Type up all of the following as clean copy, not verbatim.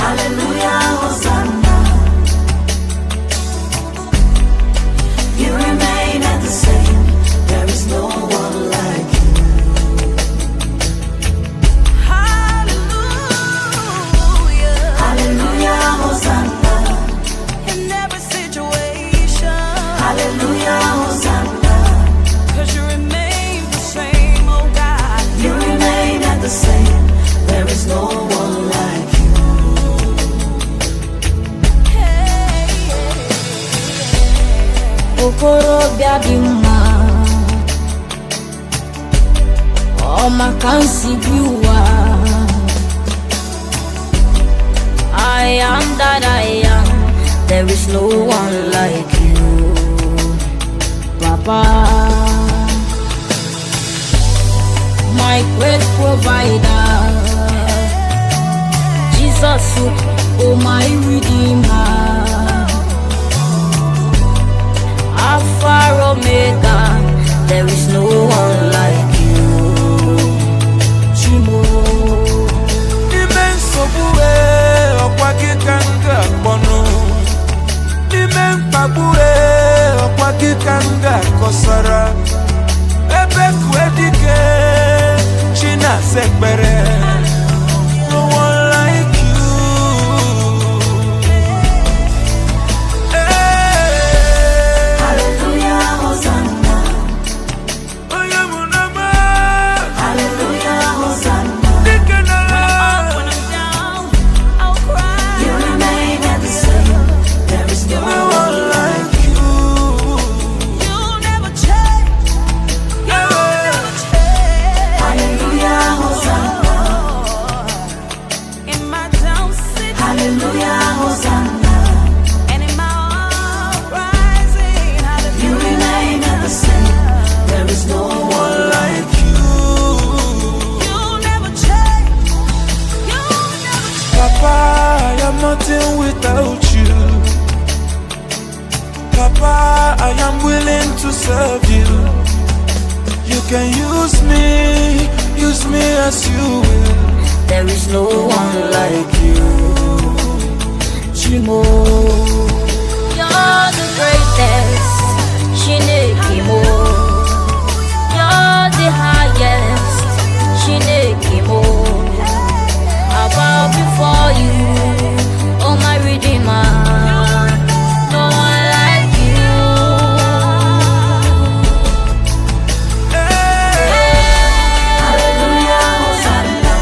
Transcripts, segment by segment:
Hallelujah, Hosanna. You remain at the same. There is no one like you. Hallelujah. Hallelujah, Hosanna. In every situation. Hallelujah, Hosanna. 'Cause you remain the same, oh God. You remain at the same. There is no one like you. Hey, okorobịa dị mma ọmaka nsi bi ụwa I am that I am, there is no one like you, Papa, my great provider, Jesus, oh my redeemer, Alpha Omega, there is no one like you, Chimo. Immense bue okwakikanga bono. Imempabue okwakikanga kosara. Ebe kwedike china sekbere. No one like you. Hallelujah, Hosanna. Oyamunama. Hallelujah, Hosanna. Dikenala. when I'm down, I'll cry. You remain at the same. There is no No one one like like you. You'll never change. You'll never change. Hallelujah, Hosanna. In my down city Hallelujah, Hosanna. and in my uprising, You hallelujah. remain at the same. There is no one like Like you. You'll never change. You'll never change. Papa, I am nothing without you. Papa, I am willing to serve you. You can use me as you will. There is no one like you, Chimo. You're the greatest, Chinekimo. You're the highest, Chinekimo. I bow before you, oh my Redeemer. No one like you. Hallelujah, Hosanna.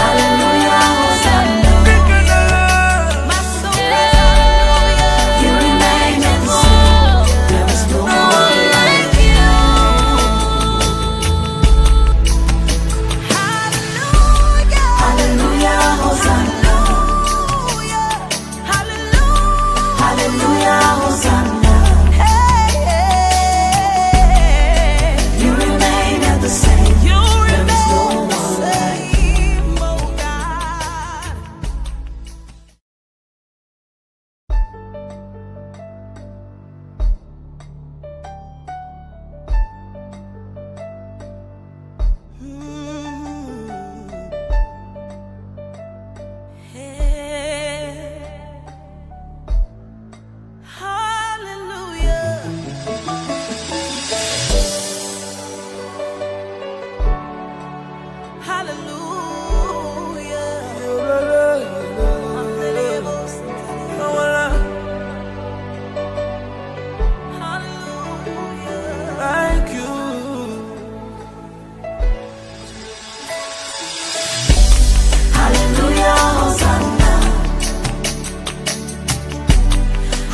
Hallelujah, Hosanna. My soul You remain at the same. There is no one like you. Hallelujah, Hosanna. Hallelujah, Hosanna. You remain at the same. There is no one like you. Like you. Hallelujah, Hosanna.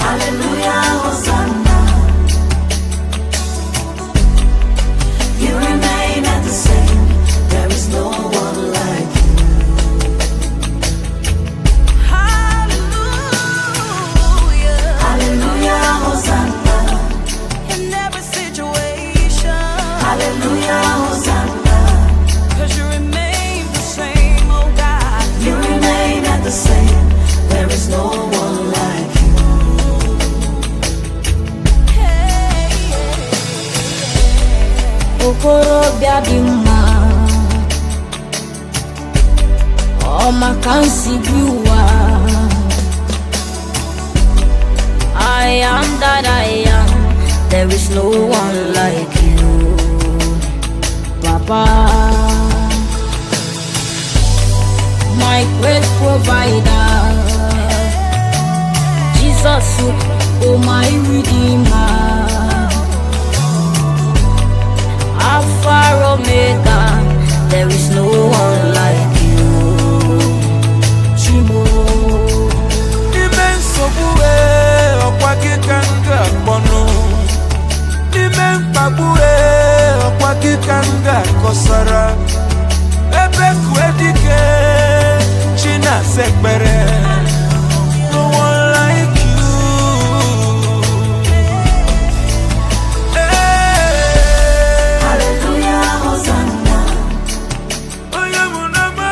Hallelujah, Hosanna. You remain at the same. There is no one like my can't you are. I am that I am. There is no one like you, Papa. My great provider, Jesus, oh my Redeemer, Alpha Omega. There is no one like you, Chimo. Immense bue okwakikanga bono. Immense bue okwakikanga kosara. Ebe kwedike china sekbere. No one like you. Hallelujah, Hosanna. Oyamunama.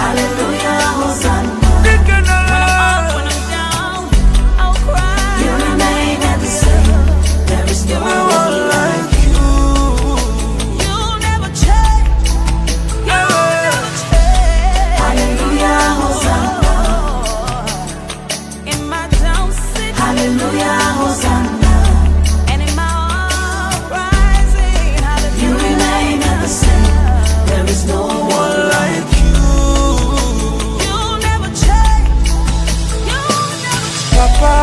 Hallelujah, Hosanna. Dikenala. When I'm down, I'll cry. You remain at the same. There is no No one one like like you. You'll never change. You'll never change. Hallelujah, Hosanna. In my down city Hallelujah, Hosanna. and in my uprising, You hallelujah. remain at the same. There is no one like Like you. You'll never change. You'll never change. Papa,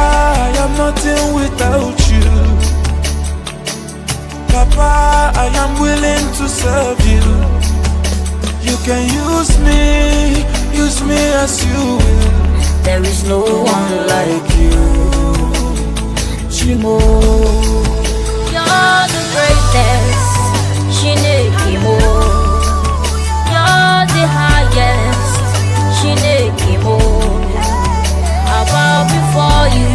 I am nothing without you. Papa, I am willing to serve you. You can use me as you will. There is no one like you, Chimo. You're the greatest, Shinekimo. You're the highest, Shinekimo. I bow before you,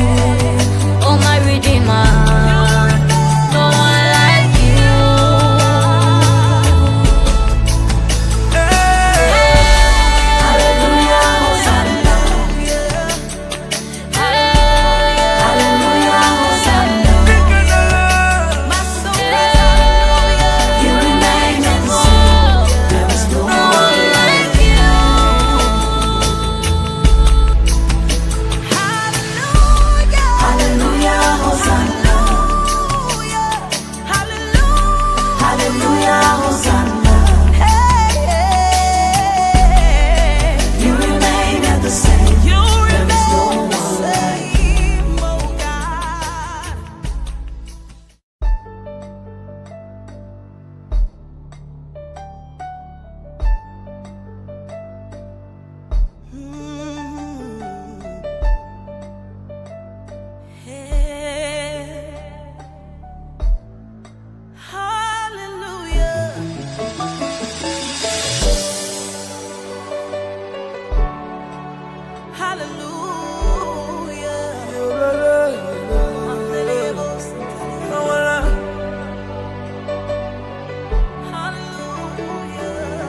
oh my Redeemer. No one like you. Hallelujah, Hosanna. Hallelujah, Hosanna. My soul You remain at the same. There is no one like you. Hallelujah, Hosanna. Hallelujah, Hosanna. You remain at the same. There is no one like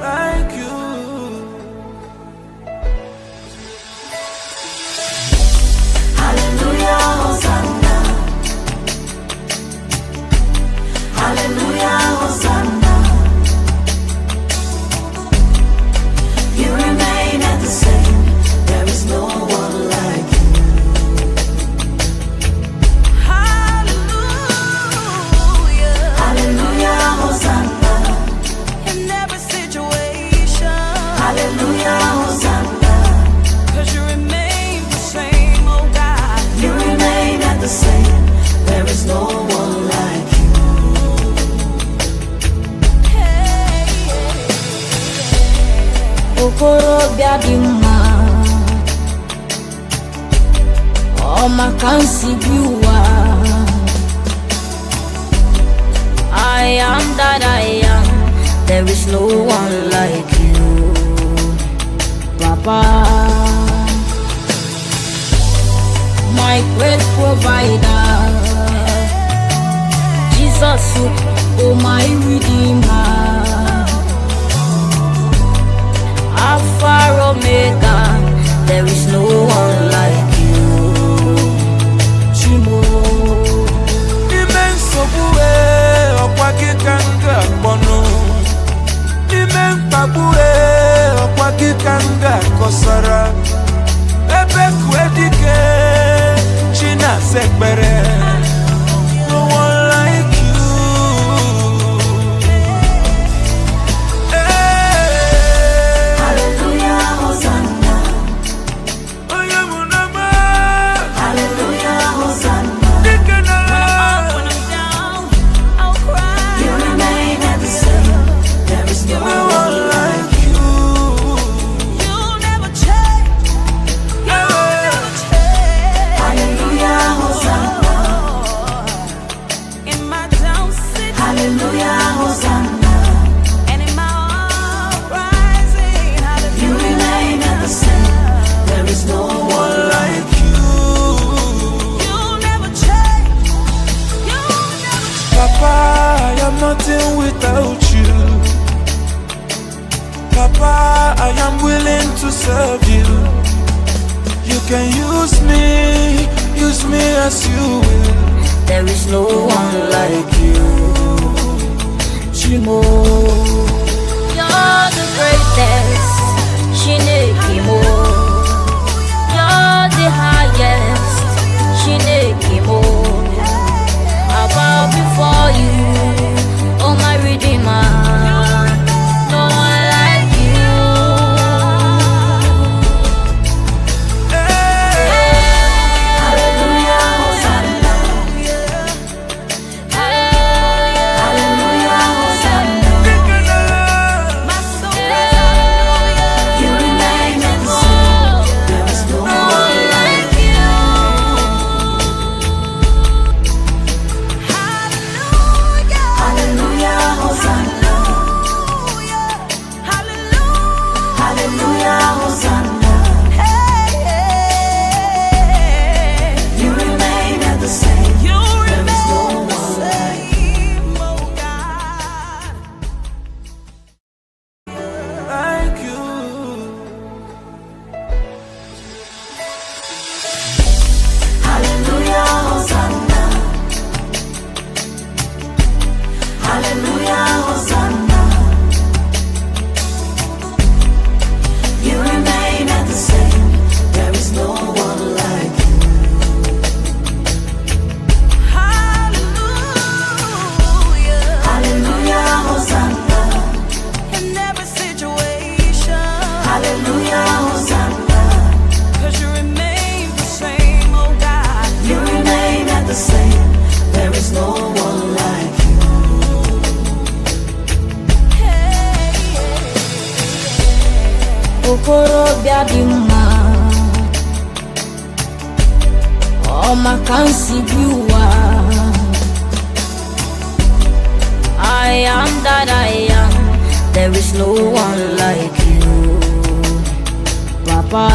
Like you. Hallelujah, Hosanna. Hallelujah, Hosanna. You remain at the same. There is no one like you. Hallelujah, Hosanna. In every situation, Hallelujah, Hosanna. 'cause you remain the same, oh God. You remain at the same. There is no one like you. Okorobịa dị mma, ọ maka nsi bi ụwa. I am that I am. There is no one like you, Papa. My great provider, Jesus, oh my Redeemer, Alpha Omega. There is no one like you, Chimo. Immense bue okwakikanga bono. Immense bue Okwagikanga kosara Ebe kwedike China sekbere No one like you Hallelujah, Hosanna. Oyemunama Hallelujah, Hosanna. Dikenala When I'm down, I'll cry. You remain at the same. There is no No one one like like you You'll never change. You'll never change. Hallelujah, Hosanna. In my down city Hallelujah, Hosanna. and in my uprising, You hallelujah. remain at the same. There is no one like like you You'll never change. You'll never change. Papa, I am nothing without you. Papa, I am willing to serve you. You can use me as you will. There is no one like you. Chimo, you're the greatest. Shinekimo, you're the highest. Shinekimo, I bow before you, oh my Redeemer. No one like you. Hallelujah, Hosanna. Hallelujah, Hosanna. My soul You remain at the same. There is no one like you. Hallelujah, Hosanna. Hallelujah, Hosanna. You remain at the same. There is no one like Like you. Hallelujah, Hosanna. Hallelujah, Hosanna. You remain at the same. There is no one like you. Hallelujah, Hosanna. In every situation, Hallelujah, Hosanna. 'cause you remain the same, oh God. You remain at the same. There is no one like you. Okorobịa dị mma, ọ maka nsi bi ụwa. I am that I am, there is no one like you, Papa.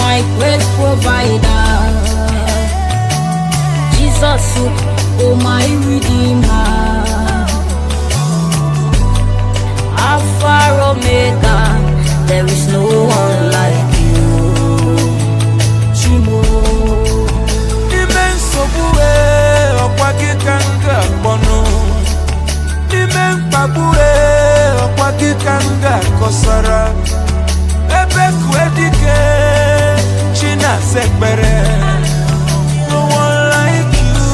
My great provider, Jesus, oh my Redeemer. Alpha Omega, there is no one like you. Chimo, Immense bue, Okwagikanga bono. Immense bue, Okwagikanga kosara. Ebe kwedike, China sekbere. No one like you.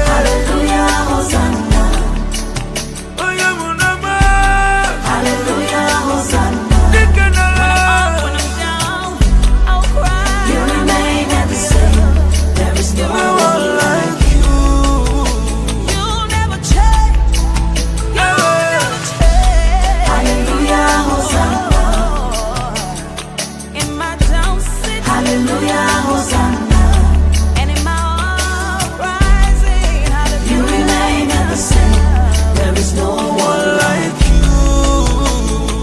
Hallelujah, Hosanna. Oyemunama, Hallelujah, Hosanna. Dikenala. When I'm down, I'll cry. You remain at the same. There is no No one one like like you. You'll never change. You'll never change. Hallelujah, Hosanna. In my down city Hallelujah, Hosanna. and in my uprising, You hallelujah. remain at the same. There is no one like Like you.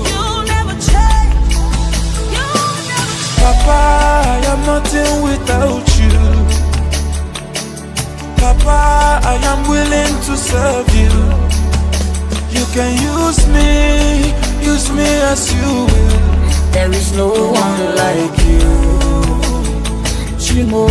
You'll never change. You'll never change. Papa, I am nothing without you. Papa, I am willing to serve you. You can use me as you will. there is no one like you. Chimo.